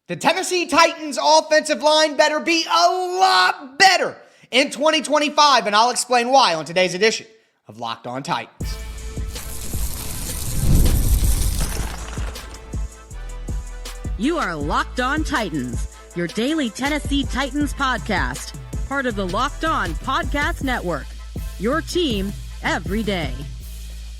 The Tennessee Titans offensive line better be a lot better in 2025, and I'll explain why on today's edition of Locked On Titans. You are Locked On Titans, your daily Tennessee Titans podcast, part of the Locked On Podcast Network, your team every day.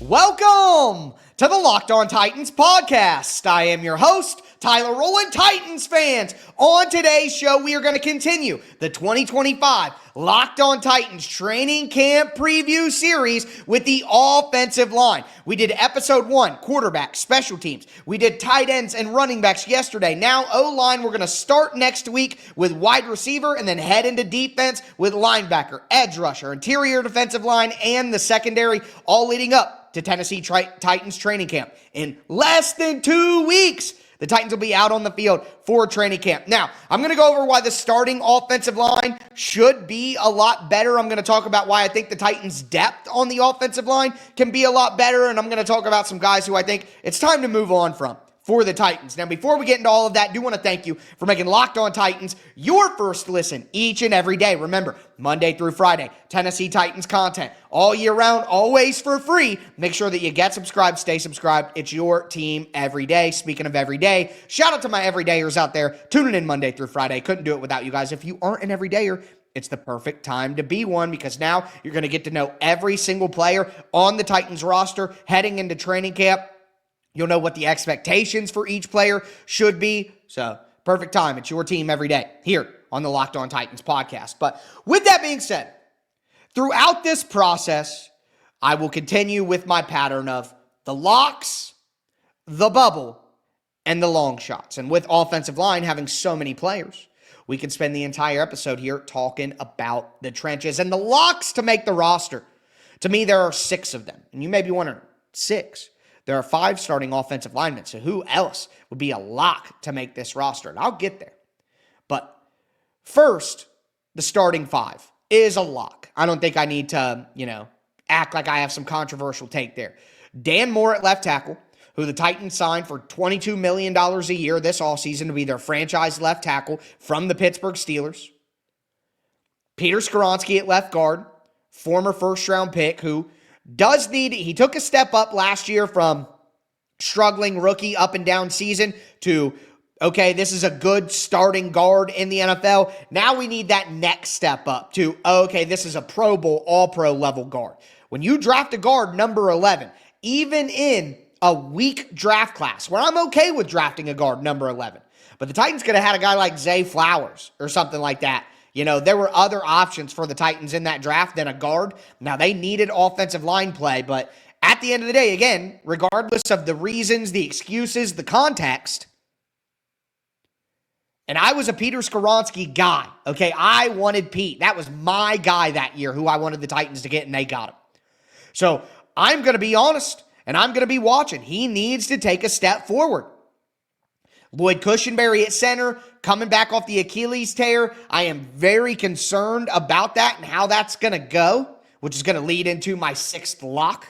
Welcome to the Locked On Titans podcast. I am your host, Tyler Rowland. Titans fans, on today's show, we are going to continue the 2025 Locked On Titans training camp preview series with the offensive line. We did episode 1, quarterback, special teams. We did tight ends and running backs yesterday. Now O-line, we're going to start next week with wide receiver and then head into defense with linebacker, edge rusher, interior defensive line, and the secondary, all leading up to Tennessee Titans training camp. In less than 2 weeks, the Titans will be out on the field for training camp. Now, I'm going to go over why the starting offensive line should be a lot better. I'm going to talk about why I think the Titans' depth on the offensive line can be a lot better, and I'm going to talk about some guys who I think it's time to move on from for the Titans. Now, before we get into all of that, I do want to thank you for making Locked On Titans your first listen each and every day. Remember, Monday through Friday, Tennessee Titans content all year round, always for free. Make sure that you get subscribed, stay subscribed. It's your team every day. Speaking of every day, shout out to my everydayers out there tuning in Monday through Friday. Couldn't do it without you guys. If you aren't an everydayer, it's the perfect time to be one, because now you're going to get to know every single player on the Titans roster heading into training camp. You'll know what the expectations for each player should be. So, perfect time. It's your team every day here on the Locked On Titans podcast. But with that being said, throughout this process, I will continue with my pattern of the locks, the bubble, and the long shots. And with offensive line having so many players, we can spend the entire episode here talking about the trenches and the locks to make the roster. To me, there are 6 of them. And you may be wondering, 6? There are 5 starting offensive linemen, so who else would be a lock to make this roster? And I'll get there. But first, the starting 5 is a lock. I don't think I need to, act like I have some controversial take there. Dan Moore at left tackle, who the Titans signed for $22 million a year this offseason to be their franchise left tackle from the Pittsburgh Steelers. Peter Skoronski at left guard, former first-round pick who he took a step up last year from struggling rookie up and down season to, okay, this is a good starting guard in the NFL. Now we need that next step up to, okay, this is a Pro Bowl, all-pro level guard. When you draft a guard number 11, even in a weak draft class, where I'm okay with drafting a guard number 11, but the Titans could have had a guy like Zay Flowers or something like that. There were other options for the Titans in that draft than a guard. Now, they needed offensive line play, but at the end of the day, again, regardless of the reasons, the excuses, the context, and I was a Peter Skoronski guy, okay? I wanted Pete. That was my guy that year who I wanted the Titans to get, and they got him. So I'm going to be honest, and I'm going to be watching. He needs to take a step forward. Lloyd Cushenberry at center, coming back off the Achilles tear. I am very concerned about that and how that's going to go, which is going to lead into my 6th lock.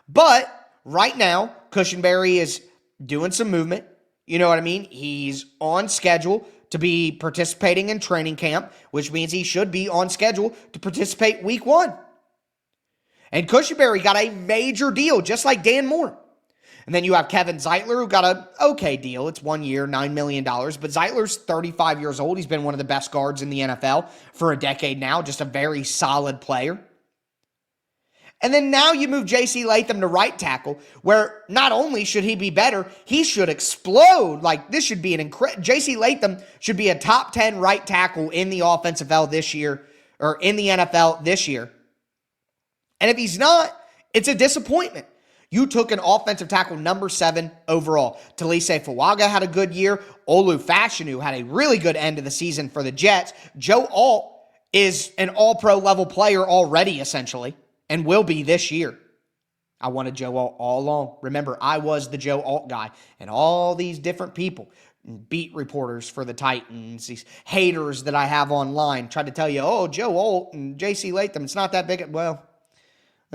But right now, Cushenberry is doing some movement. You know what I mean? He's on schedule to be participating in training camp, which means he should be on schedule to participate week 1. And Cushenberry got a major deal, just like Dan Moore. And then you have Kevin Zeitler, who got an okay deal. It's 1 year, $9 million. But Zeitler's 35 years old. He's been one of the best guards in the NFL for a decade now. Just a very solid player. And then now you move J.C. Latham to right tackle, where not only should he be better, he should explode. Like, this should be an incredible... J.C. Latham should be a top 10 right tackle in the offensive NFL this year, or in the NFL this year. And if he's not, it's a disappointment. You took an offensive tackle number 7 overall. Talise Fuaga had a good year. Olu Fashanu had a really good end of the season for the Jets. Joe Alt is an all-pro level player already, essentially, and will be this year. I wanted Joe Alt all along. Remember, I was the Joe Alt guy, and all these different people, beat reporters for the Titans, these haters that I have online, tried to tell you, oh, Joe Alt and J.C. Latham, it's not that big. Well,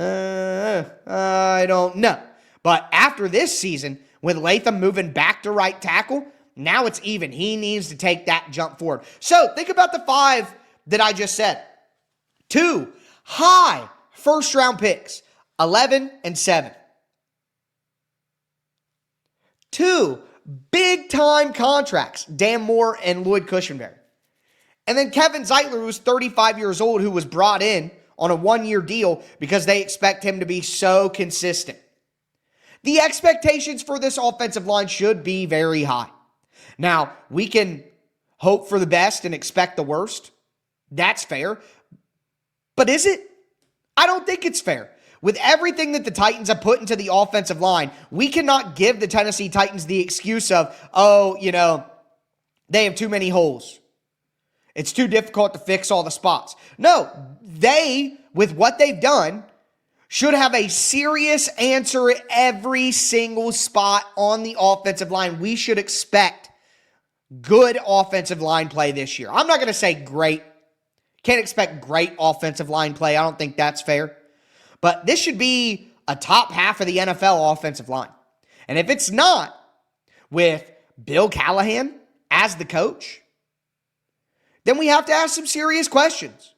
I don't know. But after this season, with Latham moving back to right tackle, Now it's even. He needs to take that jump forward. So think about the 5 that I just said. 2 high first-round picks, 11 and 7. 2 big-time contracts, Dan Moore and Lloyd Cushenberry. And then Kevin Zeitler, who's 35 years old, who was brought in on a 1-year deal because they expect him to be so consistent. The expectations for this offensive line should be very high. Now, we can hope for the best and expect the worst. That's fair. But is it? I don't think it's fair. With everything that the Titans have put into the offensive line, we cannot give the Tennessee Titans the excuse of, they have too many holes. It's too difficult to fix all the spots. No, they, with what they've done, should have a serious answer at every single spot on the offensive line. We should expect good offensive line play this year. I'm not going to say great. Can't expect great offensive line play. I don't think that's fair. But this should be a top half of the NFL offensive line. And if it's not, with Bill Callahan as the coach, then we have to ask some serious questions.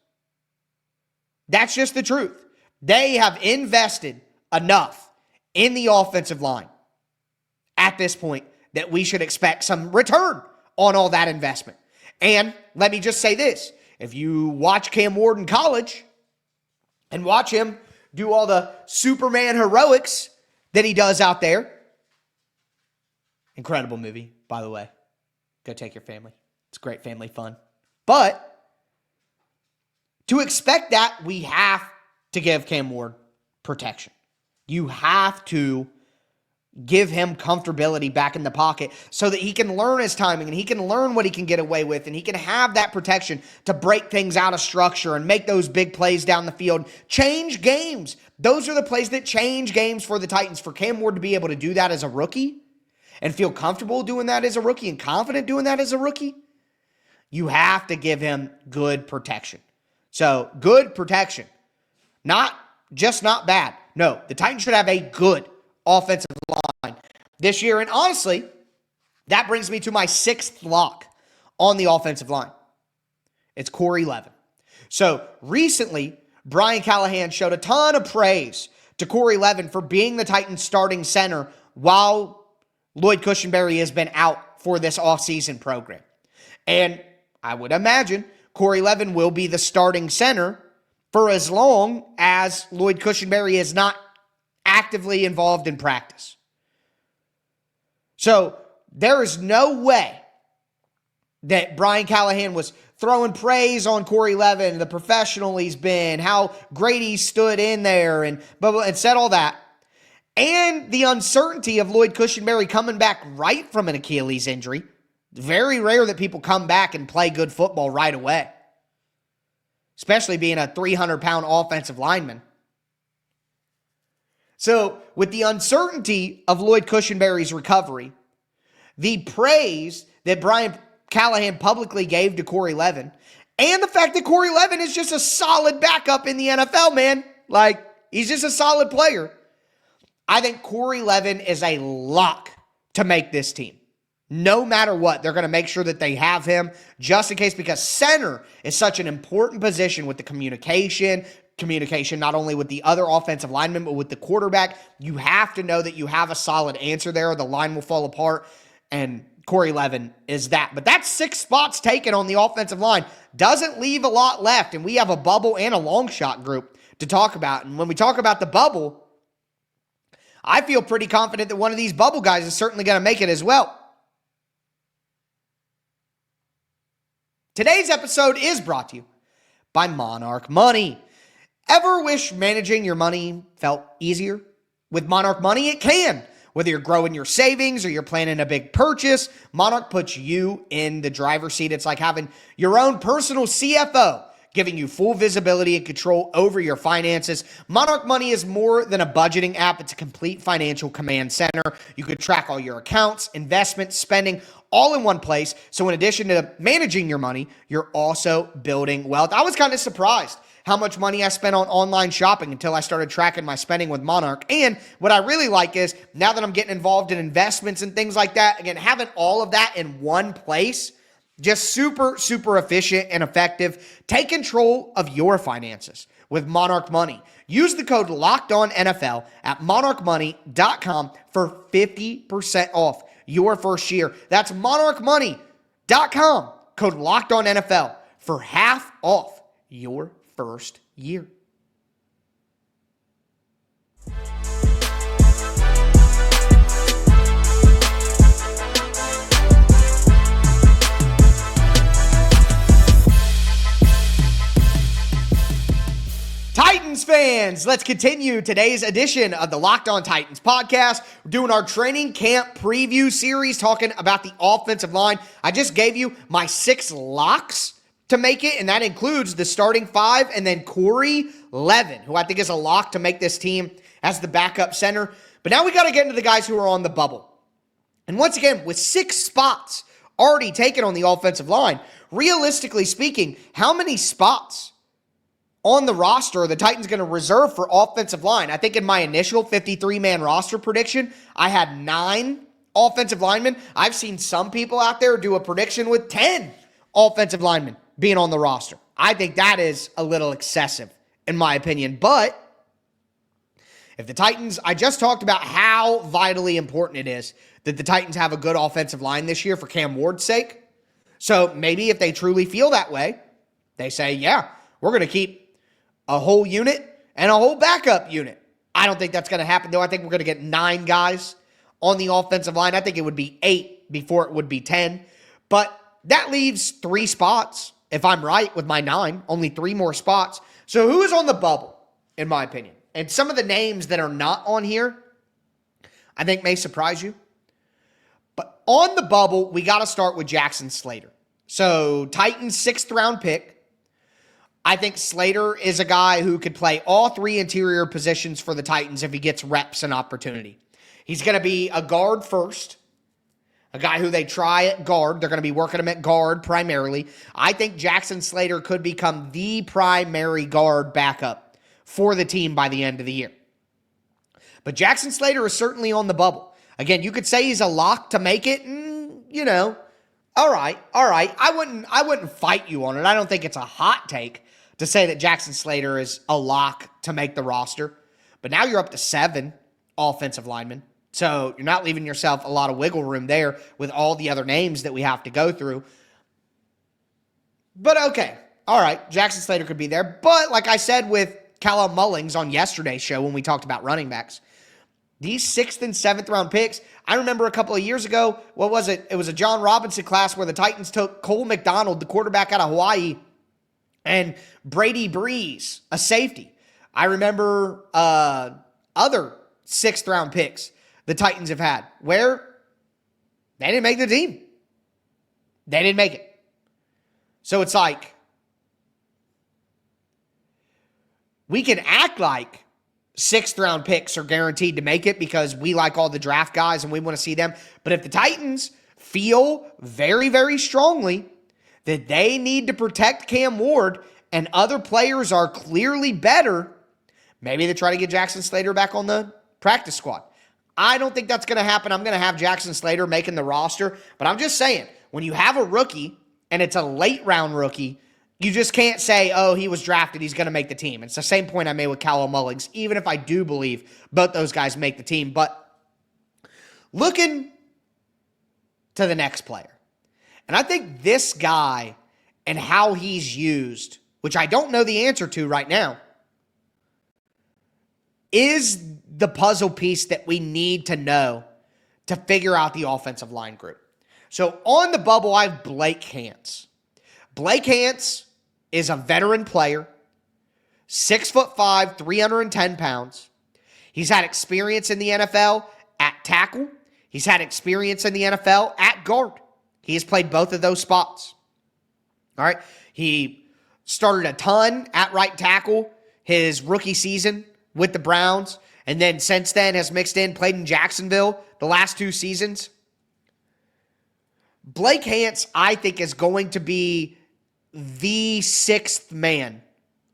That's just the truth. They have invested enough in the offensive line at this point that we should expect some return on all that investment. And let me just say this. If you watch Cam Ward in college and watch him do all the Superman heroics that he does out there, incredible movie, by the way. Go take your family. It's great family fun. But to expect that, we have to give Cam Ward protection. You have to give him comfortability back in the pocket so that he can learn his timing and he can learn what he can get away with and he can have that protection to break things out of structure and make those big plays down the field, change games. Those are the plays that change games for the Titans. For Cam Ward to be able to do that as a rookie and feel comfortable doing that as a rookie and confident doing that as a rookie, you have to give him good protection. So good protection, not bad. No, the Titans should have a good offensive line this year. And honestly, that brings me to my 6th lock on the offensive line. It's Corey Levin. So recently, Brian Callahan showed a ton of praise to Corey Levin for being the Titans starting center while Lloyd Cushenberry has been out for this offseason program. And I would imagine Corey Levin will be the starting center for as long as Lloyd Cushenberry is not actively involved in practice. So there is no way that Brian Callahan was throwing praise on Corey Levin, the professional he's been, how great he stood in there and said all that. And the uncertainty of Lloyd Cushenberry coming back right from an Achilles injury. Very rare that people come back and play good football right away, especially being a 300-pound offensive lineman. So with the uncertainty of Lloyd Cushenberry's recovery, the praise that Brian Callahan publicly gave to Corey Levin, and the fact that Corey Levin is just a solid backup in the NFL, man. Like, he's just a solid player. I think Corey Levin is a lock to make this team. No matter what, they're going to make sure that they have him just in case, because center is such an important position with the communication not only with the other offensive linemen, but with the quarterback. You have to know that you have a solid answer there. The line will fall apart, and Corey Levin is that. But that's 6 spots taken on the offensive line. Doesn't leave a lot left, and we have a bubble and a long shot group to talk about. And when we talk about the bubble, I feel pretty confident that one of these bubble guys is certainly going to make it as well. Today's episode is brought to you by Monarch Money. Ever wish managing your money felt easier? With Monarch Money, it can. Whether you're growing your savings or you're planning a big purchase, Monarch puts you in the driver's seat. It's like having your own personal CFO, giving you full visibility and control over your finances. Monarch Money is more than a budgeting app. It's a complete financial command center. You can track all your accounts, investments, spending, all in one place. So in addition to managing your money, you're also building wealth. I was kind of surprised how much money I spent on online shopping until I started tracking my spending with Monarch. And what I really like is, now that I'm getting involved in investments and things like that, again, having all of that in one place, just super, super efficient and effective. Take control of your finances with Monarch Money. Use the code LOCKEDONNFL at monarchmoney.com for 50% off your first year. That's monarchmoney.com, code LOCKEDONNFL for half off your first year. Titans fans, let's continue today's edition of the Locked On Titans podcast. We're doing our training camp preview series, talking about the offensive line. I just gave you my 6 locks to make it, and that includes the starting 5 and then Corey Levin, who I think is a lock to make this team as the backup center. But now we got to get into the guys who are on the bubble. And once again, with 6 spots already taken on the offensive line, realistically speaking, how many spots on the roster are the Titans going to reserve for offensive line? I think in my initial 53-man roster prediction, I had 9 offensive linemen. I've seen some people out there do a prediction with 10 offensive linemen being on the roster. I think that is a little excessive, in my opinion. But if the Titans, I just talked about how vitally important it is that the Titans have a good offensive line this year for Cam Ward's sake. So maybe if they truly feel that way, they say, yeah, we're going to keep a whole unit and a whole backup unit. I don't think that's going to happen, though. I think we're going to get 9 guys on the offensive line. I think it would be 8 before it would be 10. But that leaves 3 spots, if I'm right, with my 9. Only 3 more spots. So who is on the bubble, in my opinion? And some of the names that are not on here, I think may surprise you. But on the bubble, we got to start with Jackson Slater. So Titans 6th round pick. I think Slater is a guy who could play all 3 interior positions for the Titans if he gets reps and opportunity. He's going to be a guard first, a guy who they try at guard. They're going to be working him at guard primarily. I think Jackson Slater could become the primary guard backup for the team by the end of the year. But Jackson Slater is certainly on the bubble. Again, you could say he's a lock to make it, and, all right. I wouldn't fight you on it. I don't think it's a hot take to say that Jackson Slater is a lock to make the roster. But now you're up to 7 offensive linemen. So you're not leaving yourself a lot of wiggle room there with all the other names that we have to go through. But okay. All right. Jackson Slater could be there. But like I said with Callum Mullings on yesterday's show when we talked about running backs, these 6th and 7th round picks, I remember a couple of years ago, what was it? It was a John Robinson class where the Titans took Cole McDonald, the quarterback out of Hawaii, and Brady Breeze, a safety. I remember other 6th round picks the Titans have had where they didn't make the team. They didn't make it. So it's like, we can act like 6th round picks are guaranteed to make it because we like all the draft guys and we want to see them. But if the Titans feel very, very strongly that they need to protect Cam Ward and other players are clearly better, maybe they try to get Jackson Slater back on the practice squad. I don't think that's going to happen. I'm going to have Jackson Slater making the roster. But I'm just saying, when you have a rookie and it's a late round rookie, you just can't say, oh, he was drafted, he's going to make the team. It's the same point I made with Callum Mullings, even if I do believe both those guys make the team. But looking to the next player, and I think this guy and how he's used, which I don't know the answer to right now, is the puzzle piece that we need to know to figure out the offensive line group. So on the bubble, I have Blake Hance. Blake Hance is a veteran player, 6'5", 310 pounds. He's had experience in the NFL at tackle. He's had experience in the NFL at guard. He has played both of those spots. All right. He started a ton at right tackle his rookie season with the Browns, and then since then has mixed in, played in Jacksonville the last 2 seasons. Blake Hance, I think, is going to be the 6th man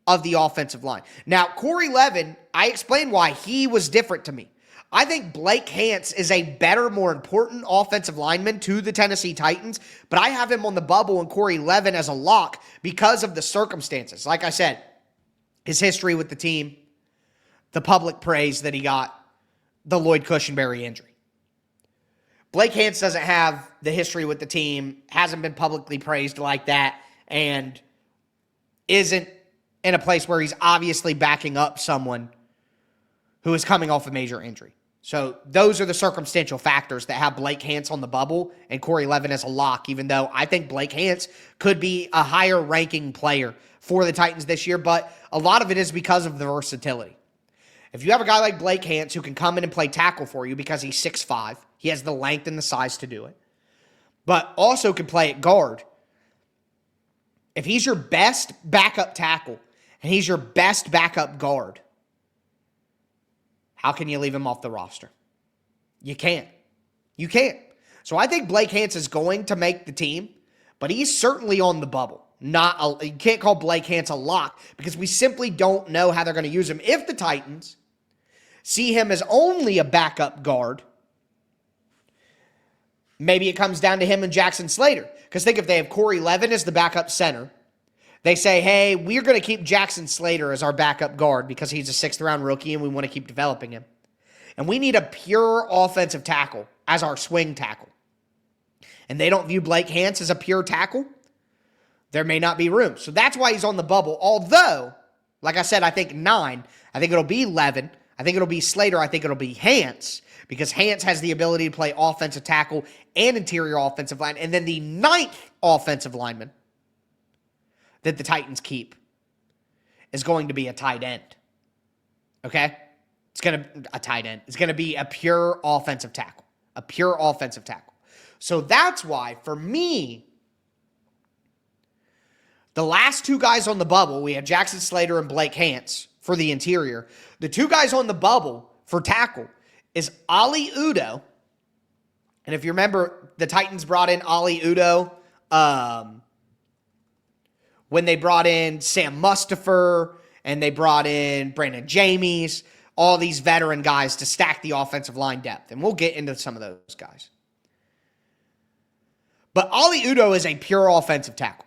of the offensive line. Now, Corey Levin, I explained why he was different to me. I think Blake Hance is a better, more important offensive lineman to the Tennessee Titans, but I have him on the bubble and Corey Levin as a lock because of the circumstances. Like I said, his history with the team, the public praise that he got, the Lloyd Cushenberry injury. Blake Hance doesn't have the history with the team, hasn't been publicly praised like that, and isn't in a place where he's obviously backing up someone who is coming off a major injury. So those are the circumstantial factors that have Blake Hance on the bubble and Corey Levin as a lock, even though I think Blake Hance could be a higher ranking player for the Titans this year, but a lot of it is because of the versatility. If you have a guy like Blake Hance who can come in and play tackle for you because he's 6'5", he has the length and the size to do it, but also can play at guard. If he's your best backup tackle and he's your best backup guard, how can you leave him off the roster? You can't. You can't. So I think Blake Hance is going to make the team, but he's certainly on the bubble. You can't call Blake Hance a lock because we simply don't know how they're going to use him. If the Titans see him as only a backup guard, maybe it comes down to him and Jackson Slater. Because think if they have Corey Levin as the backup center, they say, hey, we're going to keep Jackson Slater as our backup guard because he's a 6th-round rookie and we want to keep developing him. And we need a pure offensive tackle as our swing tackle. And they don't view Blake Hance as a pure tackle, there may not be room. So that's why he's on the bubble. Although, like I said, I think 9. I think it'll be Levin. I think it'll be Slater. I think it'll be Hance because Hance has the ability to play offensive tackle and interior offensive line. And then the 9th offensive lineman that the Titans keep is going to be a tight end. Okay? A tight end. It's going to be a pure offensive tackle. A pure offensive tackle. So that's why, for me, the last 2 guys on the bubble, we have Jackson Slater and Blake Hance for the interior. The 2 guys on the bubble for tackle is Ali Udoh. And if you remember, the Titans brought in Ali Udoh when they brought in Sam Mustipher and they brought in Brandon Jamies, all these veteran guys to stack the offensive line depth. And we'll get into some of those guys. But Ali Udoh is a pure offensive tackle.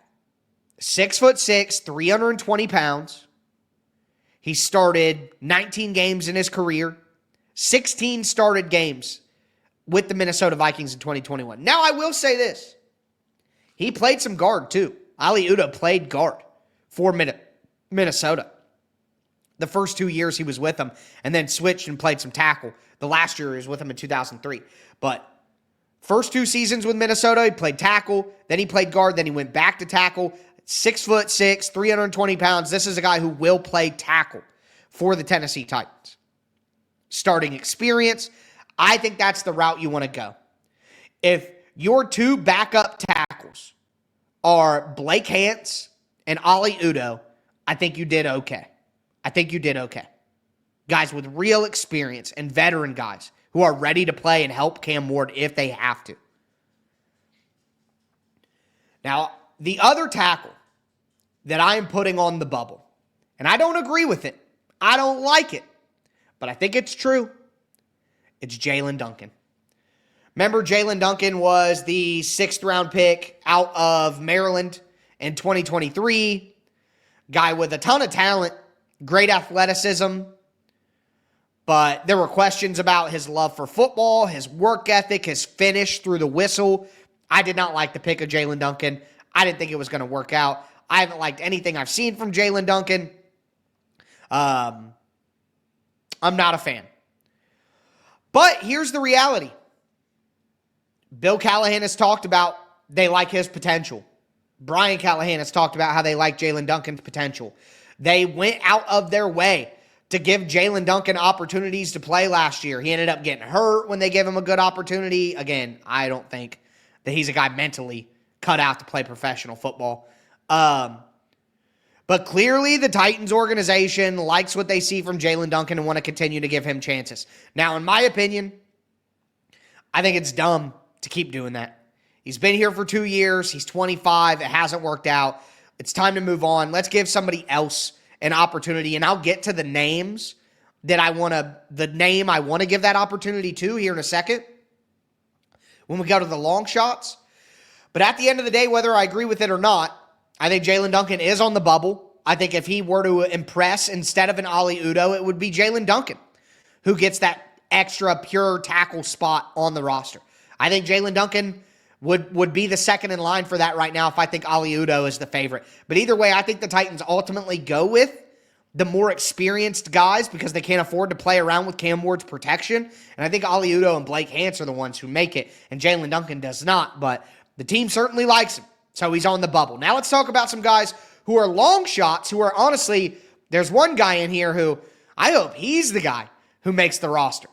6'6", 320 pounds. He started 19 games in his career, 16 started games with the Minnesota Vikings in 2021. Now, I will say this. He played some guard, too. Ali Udoh played guard for Minnesota. The first 2 years he was with them, and then switched and played some tackle. The last year he was with them in 2003. But first 2 seasons with Minnesota, he played tackle, then he played guard, then he went back to tackle. 6'6", 320 pounds. This is a guy who will play tackle for the Tennessee Titans. Starting experience, I think that's the route you want to go. If your 2 backup tackles are Blake Hance and Ali Udoh, I think you did okay. Guys with real experience and veteran guys who are ready to play and help Cam Ward if they have to. Now, the other tackle that I am putting on the bubble, and I don't agree with it, I don't like it, but I think it's true, it's Jaelyn Duncan. Remember, Jaelyn Duncan was the 6th-round pick out of Maryland in 2023. Guy with a ton of talent, great athleticism, but there were questions about his love for football, his work ethic, his finish through the whistle. I did not like the pick of Jaelyn Duncan. I didn't think it was going to work out. I haven't liked anything I've seen from Jaelyn Duncan. I'm not a fan. But here's the reality. Bill Callahan has talked about they like his potential. Brian Callahan has talked about how they like Jaelyn Duncan's potential. They went out of their way to give Jaelyn Duncan opportunities to play last year. He ended up getting hurt when they gave him a good opportunity. Again, I don't think that he's a guy mentally cut out to play professional football. But clearly the Titans organization likes what they see from Jaelyn Duncan and want to continue to give him chances. Now, in my opinion, I think it's dumb to keep doing that. He's been here for 2 years. He's 25. It hasn't worked out. It's time to move on. Let's give somebody else an opportunity, and I'll get to the names that I want to give that opportunity to here in a second when we go to the long shots. But at the end of the day, whether I agree with it or not, I think Jalen Duncan is on the bubble. I think if he were to impress instead of an Ali Udoh, it would be Jalen Duncan who gets that extra pure tackle spot on the roster. I think Jalen Duncan would be the second in line for that right now if I think Ali Udoh is the favorite. But either way, I think the Titans ultimately go with the more experienced guys because they can't afford to play around with Cam Ward's protection. And I think Ali Udoh and Blake Hance are the ones who make it, and Jalen Duncan does not. But the team certainly likes him, so he's on the bubble. Now let's talk about some guys who are long shots, who are honestly, there's one guy in here who I hope he's the guy who makes the roster.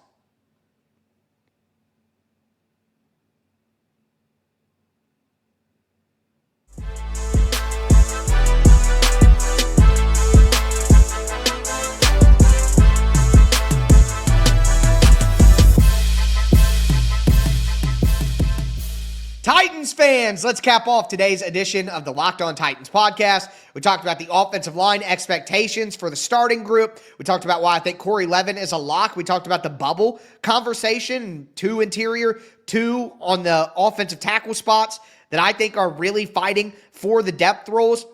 Titans fans, let's cap off today's edition of the Locked On Titans podcast. We talked about the offensive line expectations for the starting group. We talked about why I think Corey Levin is a lock. We talked about the bubble conversation, 2 interior, 2 on the offensive tackle spots that I think are really fighting for the depth roles.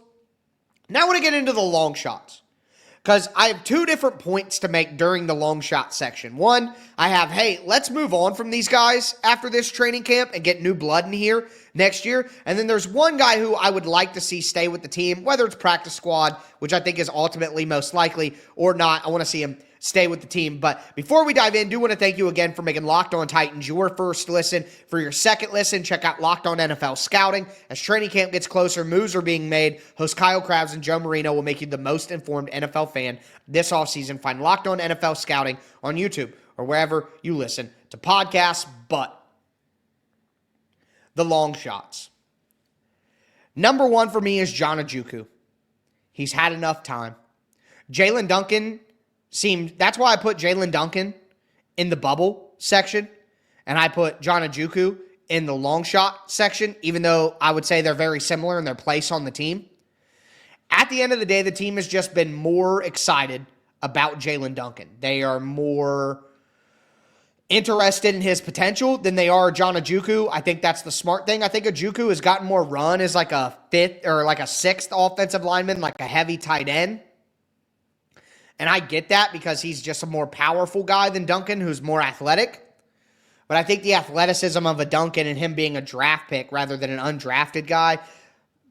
Now I want to get into the long shots, because I have 2 different points to make during the long shot section. One, I have, hey, let's move on from these guys after this training camp and get new blood in here next year. And then there's one guy who I would like to see stay with the team, whether it's practice squad, which I think is ultimately most likely, or not. I want to see him stay with the team. But before we dive in, I do want to thank you again for making Locked On Titans your first listen. For your second listen, check out Locked On NFL Scouting. As training camp gets closer, moves are being made. Host Kyle Krabs and Joe Marino will make you the most informed NFL fan this offseason. Find Locked On NFL Scouting on YouTube or wherever you listen to podcasts. But the long shots. Number 1 for me is John Ojukwu. He's had enough time. Jalen Duncan that's why I put Jalen Duncan in the bubble section, and I put John Ojukwu in the long shot section, even though I would say they're very similar in their place on the team. At the end of the day, the team has just been more excited about Jalen Duncan. They are more interested in his potential than they are John Ojukwu. I think that's the smart thing. I think Ojukwu has gotten more run as like a 5th or like a 6th offensive lineman, like a heavy tight end. And I get that because he's just a more powerful guy than Duncan, who's more athletic. But I think the athleticism of a Duncan and him being a draft pick rather than an undrafted guy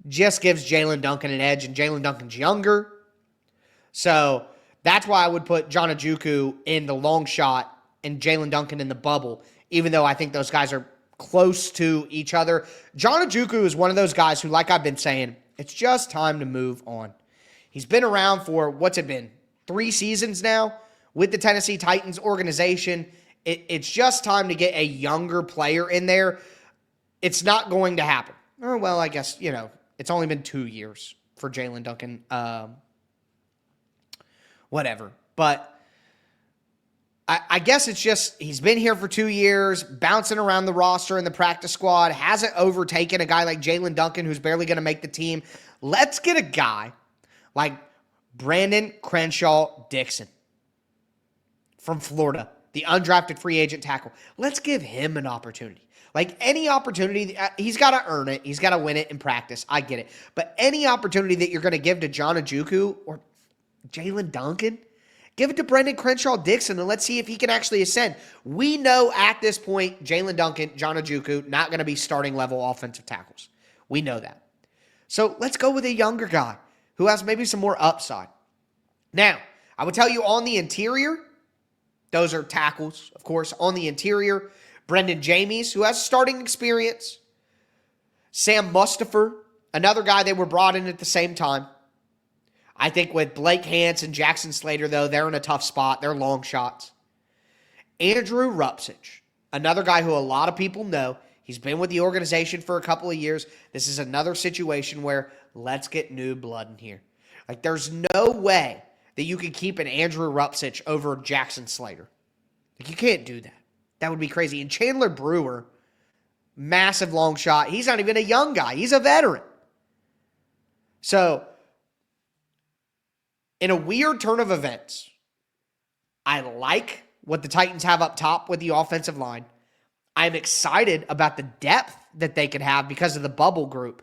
just gives Jalen Duncan an edge, and Jalen Duncan's younger. So that's why I would put John Ojukwu in the long shot and Jalen Duncan in the bubble, even though I think those guys are close to each other. John Ojukwu is one of those guys who, like I've been saying, it's just time to move on. He's been around for, what's it been, 3 seasons now with the Tennessee Titans organization. It's just time to get a younger player in there. It's not going to happen. Oh, well, I guess, it's only been 2 years for Jalen Duncan. Whatever. But I guess it's just he's been here for 2 years, bouncing around the roster in the practice squad, hasn't overtaken a guy like Jalen Duncan who's barely going to make the team. Let's get a guy like Brandon Crenshaw Dixon from Florida, the undrafted free agent tackle. Let's give him an opportunity. Like any opportunity, he's got to earn it. He's got to win it in practice. I get it. But any opportunity that you're going to give to John Ojukwu or Jalen Duncan, give it to Brandon Crenshaw Dixon and let's see if he can actually ascend. We know at this point, Jalen Duncan, John Ojukwu, not going to be starting level offensive tackles. We know that. So let's go with a younger guy who has maybe some more upside. Now, I would tell you on the interior, those are tackles, of course. On the interior, Brendan James, who has starting experience. Sam Mustipher, another guy they were brought in at the same time. I think with Blake Hance and Jackson Slater, though, they're in a tough spot. They're long shots. Andrew Rupcich, another guy who a lot of people know. He's been with the organization for a couple of years. This is another situation where let's get new blood in here. Like, there's no way that you could keep an Andrew Rupcich over Jackson Slater. Like, you can't do that. That would be crazy. And Chandler Brewer, massive long shot. He's not even a young guy. He's a veteran. So, in a weird turn of events, I like what the Titans have up top with the offensive line. I'm excited about the depth that they could have because of the bubble group.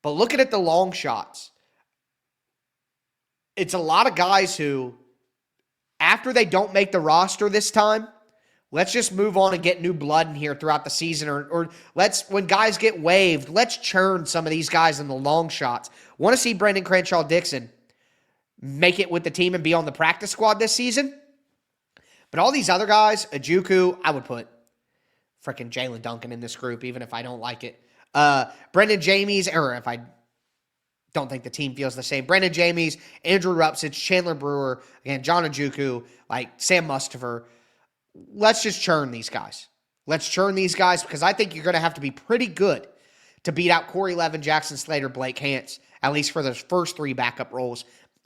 But looking at the long shots, it's a lot of guys who, after they don't make the roster this time, let's just move on and get new blood in here throughout the season. Or when guys get waived, let's churn some of these guys in the long shots. Want to see Brendan Crenshaw-Dixon make it with the team and be on the practice squad this season. But all these other guys, Ojukwu, I would put freaking Jalen Duncan in this group, even if I don't like it. Brendan Jamies, or if I don't think the team feels the same. Brendan Jamies, Andrew Rupcich, Chandler Brewer, again, John Ojukwu, like Sam Mustipher. Let's just churn these guys. Let's churn these guys because I think you're going to have to be pretty good to beat out Corey Levin, Jackson Slater, Blake Hance, at least for those first three backup roles.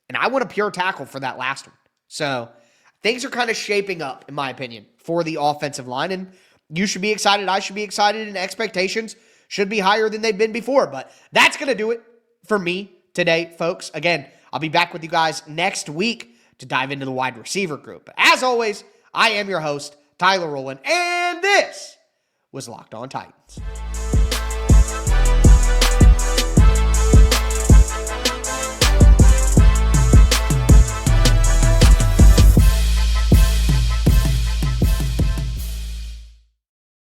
And I want a pure tackle for that last one. So things are kind of shaping up, in my opinion, for the offensive line. And you should be excited. I should be excited. And expectations should be higher than they've been before. But that's going to do it for me today, folks. Again, I'll be back with you guys next week to dive into the wide receiver group. But as always, I am your host, Tyler Rowland, and this was Locked On Titans.